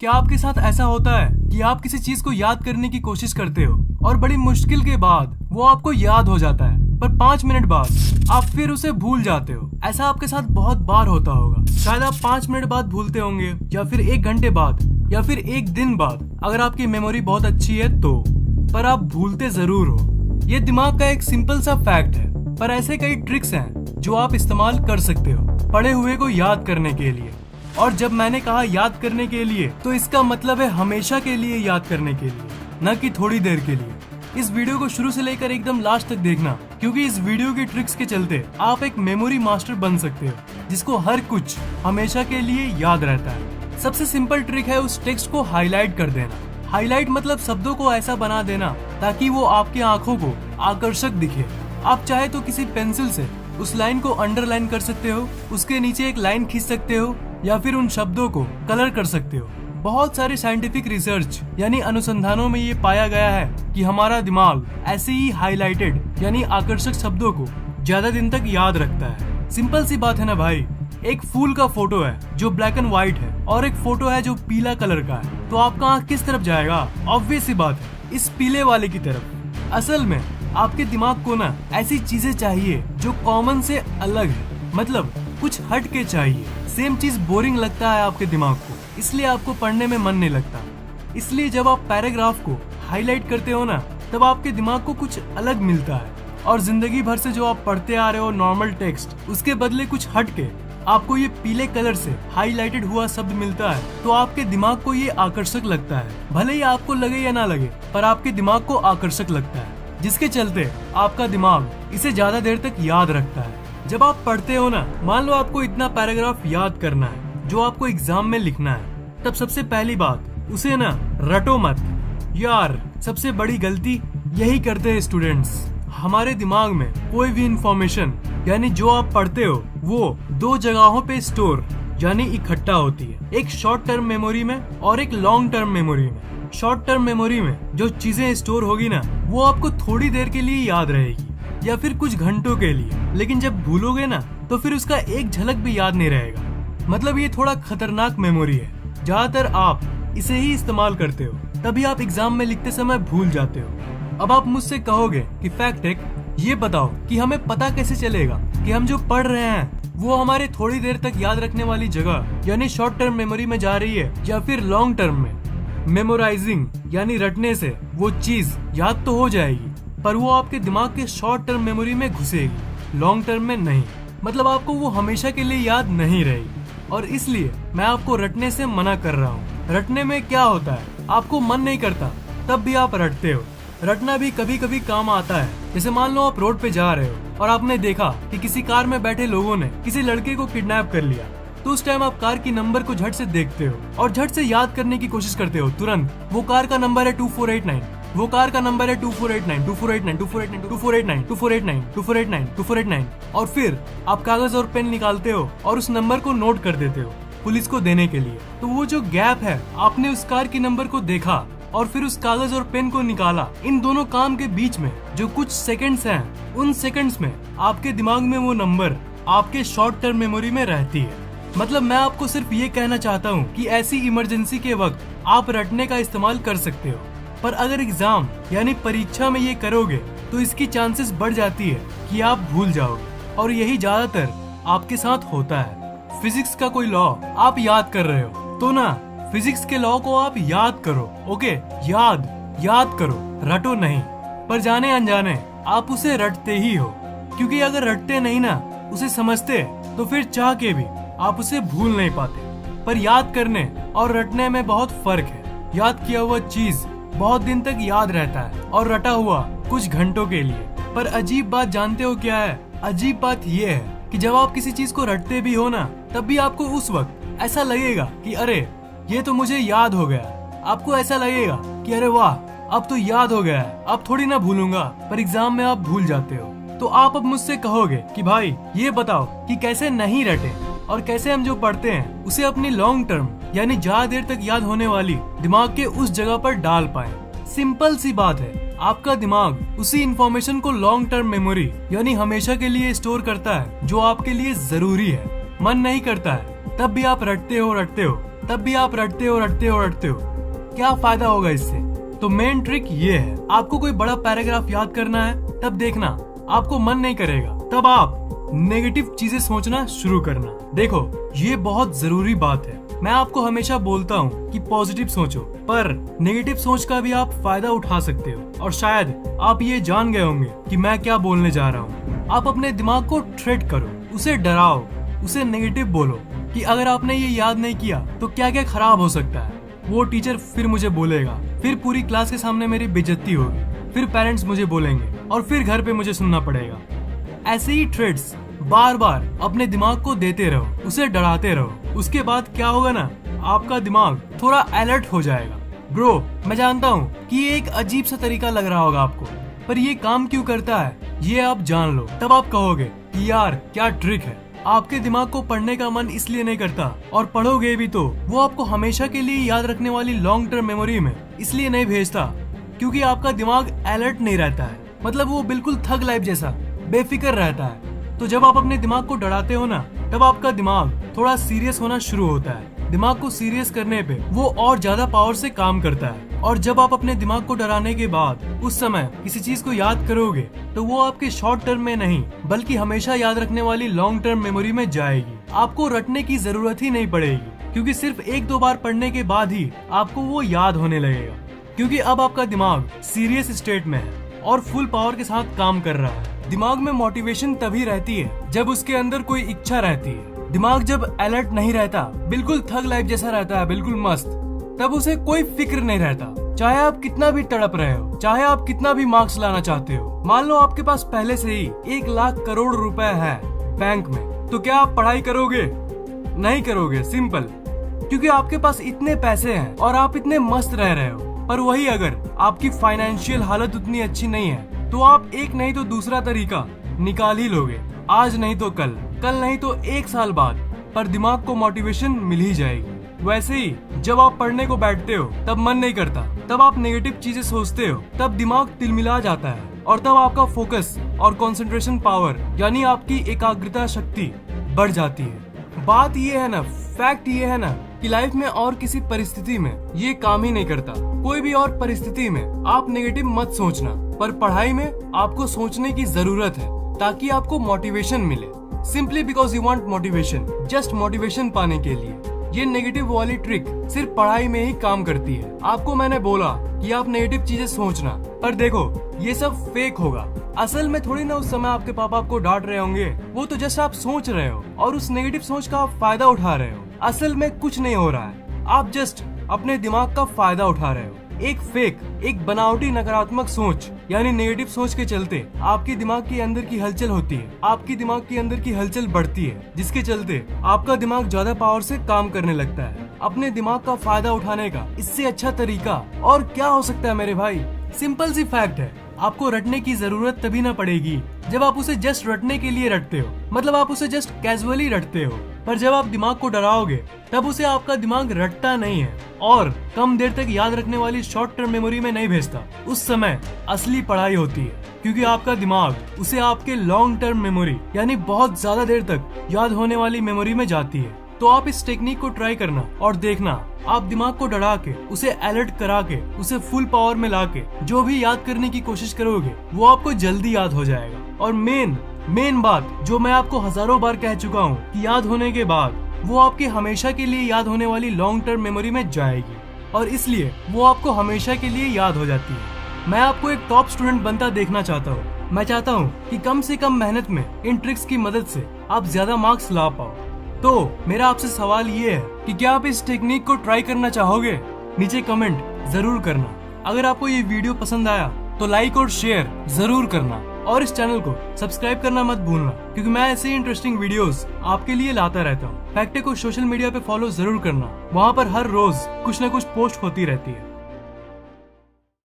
क्या आपके साथ ऐसा होता है कि आप किसी चीज को याद करने की कोशिश करते हो और बड़ी मुश्किल के बाद वो आपको याद हो जाता है, पर 5 मिनट बाद आप फिर उसे भूल जाते हो। ऐसा आपके साथ बहुत बार होता होगा। शायद आप 5 मिनट बाद भूलते होंगे, या फिर 1 घंटे बाद, या फिर 1 दिन बाद, अगर आपकी मेमोरी बहुत अच्छी है तो। पर आप भूलते जरूर हो। ये दिमाग का एक सिंपल सा फैक्ट है, पर ऐसे कई ट्रिक्स हैं जो आप इस्तेमाल कर सकते हो पढ़े हुए को याद करने के लिए। और जब मैंने कहा याद करने के लिए, तो इसका मतलब है हमेशा के लिए याद करने के लिए, न कि थोड़ी देर के लिए। इस वीडियो को शुरू से लेकर एकदम लास्ट तक देखना, क्योंकि इस वीडियो की ट्रिक्स के चलते आप एक मेमोरी मास्टर बन सकते हो, जिसको हर कुछ हमेशा के लिए याद रहता है। सबसे सिंपल ट्रिक है उस टेक्स्ट को हाईलाइट कर देना। हाईलाइट मतलब शब्दों को ऐसा बना देना ताकि वो आपकी आंखों को आकर्षक दिखे। आप चाहे तो किसी पेंसिल से उस लाइन को अंडरलाइन कर सकते हो, उसके नीचे एक लाइन खींच सकते हो, या फिर उन शब्दों को कलर कर सकते हो। बहुत सारे साइंटिफिक रिसर्च यानी अनुसंधानों में ये पाया गया है कि हमारा दिमाग ऐसे ही हाईलाइटेड यानी आकर्षक शब्दों को ज्यादा दिन तक याद रखता है। सिंपल सी बात है ना भाई। एक फूल का फोटो है जो ब्लैक एंड व्हाइट है, और एक फोटो है जो पीला कलर का है, तो आपका आंख किस तरफ जाएगा? ऑब्वियस सी बात है, इस पीले वाले की तरफ। असल में आपके दिमाग को ना ऐसी चीजें चाहिए जो कॉमन से अलग है, मतलब कुछ हट के चाहिए। सेम चीज बोरिंग लगता है आपके दिमाग को, इसलिए आपको पढ़ने में मन नहीं लगता। इसलिए जब आप पैराग्राफ को हाईलाइट करते हो ना, तब आपके दिमाग को कुछ अलग मिलता है। और जिंदगी भर से जो आप पढ़ते आ रहे हो नॉर्मल टेक्स्ट, उसके बदले कुछ हट के आपको ये पीले कलर से हाईलाइटेड हुआ शब्द मिलता है, तो आपके दिमाग को ये आकर्षक लगता है। भले ही आपको लगे या ना लगे, पर आपके दिमाग को आकर्षक लगता है, जिसके चलते आपका दिमाग इसे ज्यादा देर तक याद रखता है। जब आप पढ़ते हो ना, मान लो आपको इतना पैराग्राफ याद करना है जो आपको एग्जाम में लिखना है, तब सबसे पहली बात उसे ना रटो मत। यार सबसे बड़ी गलती यही करते हैं स्टूडेंट्स। हमारे दिमाग में कोई भी इंफॉर्मेशन यानी जो आप पढ़ते हो वो 2 जगहों पे स्टोर यानी इकट्ठा होती है, एक शॉर्ट टर्म मेमोरी में और एक लॉन्ग टर्म मेमोरी में। शॉर्ट टर्म मेमोरी में जो चीजें स्टोर होगी ना, वो आपको थोड़ी देर के लिए याद रहेगी या फिर कुछ घंटों के लिए, लेकिन जब भूलोगे ना तो फिर उसका एक झलक भी याद नहीं रहेगा। मतलब ये थोड़ा खतरनाक मेमोरी है। ज्यादातर आप इसे ही इस्तेमाल करते हो, तभी आप एग्जाम में लिखते समय भूल जाते हो। अब आप मुझसे कहोगे कि फैक्ट एक ये बताओ कि हमें पता कैसे चलेगा कि हम जो पढ़ रहे हैं वो हमारे थोड़ी देर तक याद रखने वाली जगह यानी शॉर्ट टर्म मेमोरी में जा रही है या फिर लॉन्ग टर्म में। मेमोराइजिंग यानी रटने से वो चीज याद तो हो जाएगी, पर वो आपके दिमाग के शॉर्ट टर्म मेमोरी में घुसेगी, लॉन्ग टर्म में नहीं। मतलब आपको वो हमेशा के लिए याद नहीं रहेगी, और इसलिए मैं आपको रटने से मना कर रहा हूँ। रटने में क्या होता है, आपको मन नहीं करता तब भी आप रटते हो। रटना भी कभी कभी काम आता है। जैसे मान लो आप रोड पे जा रहे हो और आपने देखा कि किसी कार में बैठे लोगों ने किसी लड़के को किडनैप कर लिया, तो उस टाइम आप कार की नंबर को झट से देखते हो और झट से याद करने की कोशिश करते हो तुरंत। वो कार का नंबर है 2489, वो कार का नंबर है 2489, 2489, 2489, 2489, 2489, 2489, 2489, और फिर आप कागज और पेन निकालते हो और उस नंबर को नोट कर देते हो पुलिस को देने के लिए। तो वो जो गैप है, आपने उस कार की नंबर को देखा और फिर उस कागज और पेन को निकाला, इन दोनों काम के बीच में जो कुछ सेकंड्स हैं, उन सेकंड्स में आपके दिमाग में वो नंबर आपके शॉर्ट टर्म मेमोरी में रहती है। मतलब मैं आपको सिर्फ ये कहना चाहता हूँ कि ऐसी इमरजेंसी के वक्त आप रटने का इस्तेमाल कर सकते हो, पर अगर एग्जाम यानी परीक्षा में ये करोगे तो इसकी चांसेस बढ़ जाती है कि आप भूल जाओगे, और यही ज्यादातर आपके साथ होता है। फिजिक्स का कोई लॉ आप याद कर रहे हो तो ना, फिजिक्स के लॉ को आप याद करो, ओके? याद करो, रटो नहीं। पर जाने अनजाने आप उसे रटते ही हो, क्योंकि अगर रटते नहीं ना, उसे समझते, तो फिर चाह के भी आप उसे भूल नहीं पाते। पर याद करने और रटने में बहुत फर्क है। याद किया हुआ चीज बहुत दिन तक याद रहता है और रटा हुआ कुछ घंटों के लिए। पर अजीब बात जानते हो क्या है? अजीब बात ये है कि जब आप किसी चीज को रटते भी हो ना, तब भी आपको उस वक्त ऐसा लगेगा कि अरे ये तो मुझे याद हो गया। आपको ऐसा लगेगा कि अरे वाह, अब तो याद हो गया है, अब थोड़ी ना भूलूंगा। पर एग्जाम में आप भूल जाते हो। तो आप अब मुझसे कहोगे कि भाई ये बताओ कि कैसे नहीं रटे और कैसे हम जो पढ़ते हैं उसे अपनी लॉन्ग टर्म यानी ज्यादा देर तक याद होने वाली दिमाग के उस जगह पर डाल पाए। सिंपल सी बात है, आपका दिमाग उसी इंफॉर्मेशन को लॉन्ग टर्म मेमोरी यानी हमेशा के लिए स्टोर करता है जो आपके लिए जरूरी है। मन नहीं करता है तब भी आप रटते हो, तब भी आप रटते हो। क्या फायदा होगा इससे? तो मेन ट्रिक ये है, आपको कोई बड़ा पैराग्राफ याद करना है तब देखना आपको मन नहीं करेगा, तब आप नेगेटिव चीजें सोचना शुरू करना। देखो ये बहुत जरूरी बात है। मैं आपको हमेशा बोलता हूँ कि पॉजिटिव सोचो, पर नेगेटिव सोच का भी आप फायदा उठा सकते हो। और शायद आप ये जान गए होंगे कि मैं क्या बोलने जा रहा हूँ। आप अपने दिमाग को थ्रेट करो, उसे डराओ, उसे नेगेटिव बोलो कि अगर आपने ये याद नहीं किया तो क्या क्या खराब हो सकता है। वो टीचर फिर मुझे बोलेगा, फिर पूरी क्लास के सामने मेरी बेइज्जती होगी, फिर पेरेंट्स मुझे बोलेंगे और फिर घर पे मुझे सुनना पड़ेगा। ऐसे ही थ्रेट्स बार बार अपने दिमाग को देते रहो, उसे डराते रहो। उसके बाद क्या होगा ना, आपका दिमाग थोड़ा अलर्ट हो जाएगा। ब्रो, मैं जानता हूँ कि ये एक अजीब सा तरीका लग रहा होगा आपको, पर ये काम क्यों करता है ये आप जान लो, तब आप कहोगे कि यार क्या ट्रिक है। आपके दिमाग को पढ़ने का मन इसलिए नहीं करता, और पढ़ोगे भी तो वो आपको हमेशा के लिए याद रखने वाली लॉन्ग टर्म मेमोरी में इसलिए नहीं भेजता क्योंकि आपका दिमाग अलर्ट नहीं रहता है। मतलब वो बिल्कुल थग लाइफ जैसा बेफिक्र रहता है। तो जब आप अपने दिमाग को डराते हो ना, तब आपका दिमाग थोड़ा सीरियस होना शुरू होता है। दिमाग को सीरियस करने पे वो और ज्यादा पावर से काम करता है। और जब आप अपने दिमाग को डराने के बाद उस समय किसी चीज को याद करोगे तो वो आपके शॉर्ट टर्म में नहीं बल्कि हमेशा याद रखने वाली लॉन्ग टर्म मेमोरी में जाएगी। आपको रटने की जरूरत ही नहीं पड़ेगी क्योंकि सिर्फ 1-2 बार पढ़ने के बाद ही आपको वो याद होने लगेगा। क्योंकि अब आपका दिमाग सीरियस स्टेट में है और फुल पावर के साथ काम कर रहा है। दिमाग में मोटिवेशन तभी रहती है जब उसके अंदर कोई इच्छा रहती है। दिमाग जब अलर्ट नहीं रहता, बिल्कुल थग लाइफ जैसा रहता है, बिल्कुल मस्त, तब उसे कोई फिक्र नहीं रहता। चाहे आप कितना भी तड़प रहे हो, चाहे आप कितना भी मार्क्स लाना चाहते हो। मान लो आपके पास पहले से ही 1 लाख करोड़ रुपए है बैंक में, तो क्या आप पढ़ाई करोगे? नहीं करोगे, सिंपल। क्योंकि आपके पास इतने पैसे हैं और आप इतने मस्त रह रहे हो। पर वही अगर आपकी फाइनेंशियल हालत उतनी अच्छी नहीं है तो आप एक नहीं तो दूसरा तरीका निकाल ही लोगे। आज नहीं तो कल, कल नहीं तो 1 साल बाद, पर दिमाग को मोटिवेशन मिल ही जाएगी। वैसे ही जब आप पढ़ने को बैठते हो तब मन नहीं करता, तब आप नेगेटिव चीजें सोचते हो, तब दिमाग तिलमिला जाता है और तब आपका फोकस और कंसंट्रेशन पावर यानी आपकी एकाग्रता शक्ति बढ़ जाती है। बात ये है ना, फैक्ट ये है ना कि लाइफ में और किसी परिस्थिति में ये काम ही नहीं करता। कोई भी और परिस्थिति में आप नेगेटिव मत सोचना, पर पढ़ाई में आपको सोचने की जरूरत है ताकि आपको मोटिवेशन मिले। Simply because you want motivation, just motivation पाने के लिए। ये नेगेटिव वाली ट्रिक सिर्फ पढ़ाई में ही काम करती है। आपको मैंने बोला कि आप नेगेटिव चीजें सोचना, पर देखो ये सब फेक होगा। असल में थोड़ी ना उस समय आपके पापा आपको डांट रहे होंगे, वो तो जस्ट आप सोच रहे हो और उस नेगेटिव सोच का आप फायदा उठा रहे हो। असल में कुछ नहीं हो रहा है, आप जस्ट अपने दिमाग का फायदा उठा रहे हो। एक फेक, एक बनावटी नकारात्मक सोच यानी नेगेटिव सोच के चलते आपके दिमाग के अंदर की हलचल होती है, आपकी दिमाग के अंदर की हलचल बढ़ती है, जिसके चलते आपका दिमाग ज्यादा पावर से काम करने लगता है। अपने दिमाग का फायदा उठाने का इससे अच्छा तरीका और क्या हो सकता है मेरे भाई? सिंपल सी फैक्ट है, आपको रटने की जरूरत तभी ना पड़ेगी जब आप उसे जस्ट रटने के लिए रटते हो, मतलब आप उसे जस्ट कैजुअली रटते हो। पर जब आप दिमाग को डराओगे तब उसे आपका दिमाग रटता नहीं है और कम देर तक याद रखने वाली शॉर्ट टर्म मेमोरी में नहीं भेजता। उस समय असली पढ़ाई होती है क्योंकि आपका दिमाग उसे आपके लॉन्ग टर्म मेमोरी यानी बहुत ज्यादा देर तक याद होने वाली मेमोरी में जाती है। तो आप इस टेक्निक को ट्राई करना और देखना, आप दिमाग को डरा के, उसे अलर्ट करा के, उसे फुल पावर में ला के जो भी याद करने की कोशिश करोगे वो आपको जल्दी याद हो जाएगा। और मेन बात जो मैं आपको हजारों बार कह चुका हूँ कि याद होने के बाद वो आपके हमेशा के लिए याद होने वाली लॉन्ग टर्म मेमोरी में जाएगी और इसलिए वो आपको हमेशा के लिए याद हो जाती है। मैं आपको एक टॉप स्टूडेंट बनता देखना चाहता हूँ। मैं चाहता हूँ कि कम से कम मेहनत में इन ट्रिक्स की मदद से आप ज्यादा मार्क्स ला पाओ। तो मेरा आपसे सवाल ये है कि क्या आप इस टेक्निक को ट्राई करना चाहोगे? नीचे कमेंट जरूर करना। अगर आपको ये वीडियो पसंद आया तो लाइक और शेयर जरूर करना और इस चैनल को सब्सक्राइब करना मत भूलना क्योंकि मैं ऐसे ही इंटरेस्टिंग वीडियोस आपके लिए लाता रहता हूँ। फैक्टे को सोशल मीडिया पे फॉलो जरूर करना, वहाँ पर हर रोज कुछ न कुछ पोस्ट होती रहती है।